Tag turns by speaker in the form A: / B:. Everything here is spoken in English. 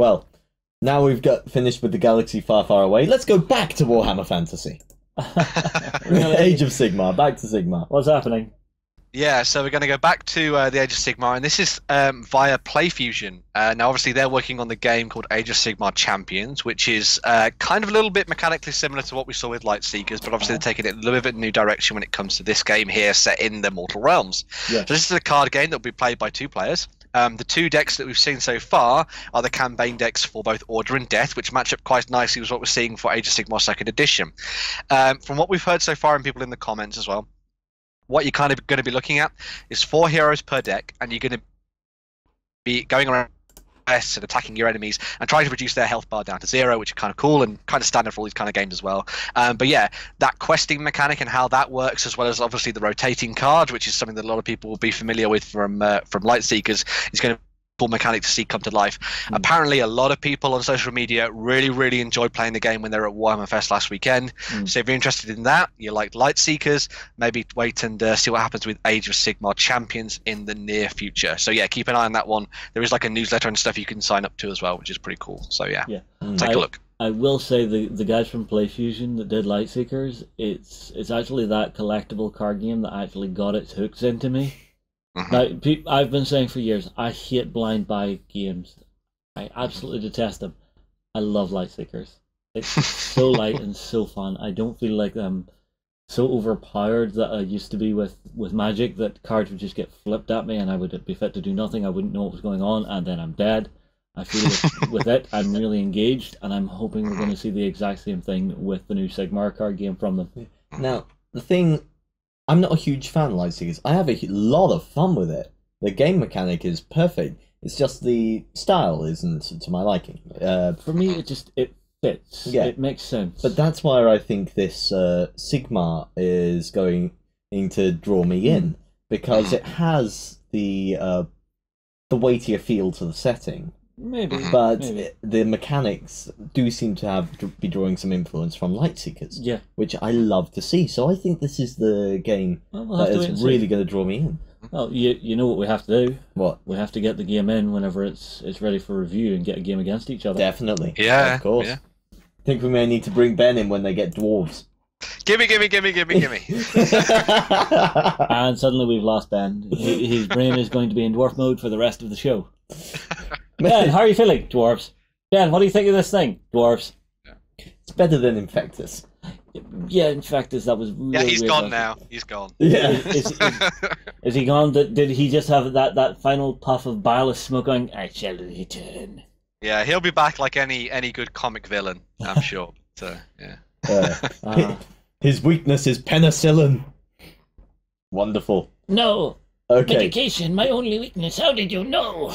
A: Well, now we've got finished with the galaxy far, far away. Let's go back to Warhammer Fantasy.
B: Really?
A: Age of Sigmar. Back to Sigmar.
B: What's happening?
C: Yeah, so we're going to go back to the Age of Sigmar, and this is via PlayFusion. Now, obviously, they're working on the game called Age of Sigmar Champions, which is kind of a little bit mechanically similar to what we saw with Lightseekers, but obviously they're taking it a little bit of a new direction when it comes to this game here, set in the Mortal Realms.
A: Yes.
C: So this is a card game that will be played by 2 players. The 2 decks that we've seen so far are the campaign decks for both Order and Death, which match up quite nicely with what we're seeing for Age of Sigmar 2nd Edition. From what we've heard so far and people in the comments as well, what you're kind of going to be looking at is 4 heroes per deck, and you're going to be going around and attacking your enemies and trying to reduce their health bar down to 0, which is kind of cool and kind of standard for all these kind of games as well. But yeah, that questing mechanic and how that works, as well as obviously the rotating cards, which is something that a lot of people will be familiar with from Lightseekers, is going to cool mechanic to see come to life. Apparently, a lot of people on social media really enjoyed playing the game when they were at Warhammer Fest last weekend. So if you're interested in that, you like Lightseekers, maybe wait and see what happens with Age of Sigmar Champions in the near future. So yeah, keep an eye on that one. There is like a newsletter and stuff you can sign up to as well, which is pretty cool. So yeah, take a look.
B: I will say the guys from PlayFusion that did Lightseekers, it's actually that collectible card game that actually got its hooks into me. Now, I've been saying for years, I hate blind buy games. I absolutely detest them. I love Lightseekers. It's so light and so fun. I don't feel like I'm so overpowered that I used to be with Magic, that cards would just get flipped at me and I would be fit to do nothing. I wouldn't know what was going on, and then I'm dead. I feel with it, I'm really engaged, and I'm hoping we're going to see the exact same thing with the new Sigmar card game from them.
A: Now, the thing... I'm not a huge fan of Lightseekers. I have a lot of fun with it. The game mechanic is perfect. It's just the style isn't to my liking.
B: For me, it fits.
A: Yeah.
B: It makes sense.
A: But that's why I think this Sigmar is going to draw me in, because it has the weightier feel to the setting.
B: Maybe.
A: But
B: maybe.
A: the mechanics do seem to be drawing some influence from Lightseekers.
B: Yeah.
A: Which I love to see. So I think this is the game that is really going to draw me in.
B: Well, you know what we have to do?
A: What?
B: We have to get the game in whenever it's ready for review and get a game against each other.
A: Definitely.
C: Yeah,
A: of course.
C: yeah.
A: I think we may need to bring Ben in when they get dwarves.
C: Gimme.
B: And suddenly we've lost Ben. His brain is going to be in dwarf mode for the rest of the show. Ben, how are you feeling? Dwarves. Ben, what do you think of this thing? Dwarves.
A: It's better than Infectus.
B: Yeah, Infectus, that was really
C: Yeah, he's
B: weird.
C: gone now. He's gone.
A: Yeah.
B: Is he gone? Did he just have that final puff of bile of smoke going, I shall return?
C: Yeah, he'll be back like any good comic villain, I'm sure. So, yeah.
A: His weakness is penicillin. Wonderful.
B: No.
A: Okay.
B: Medication, my only weakness. How did you know?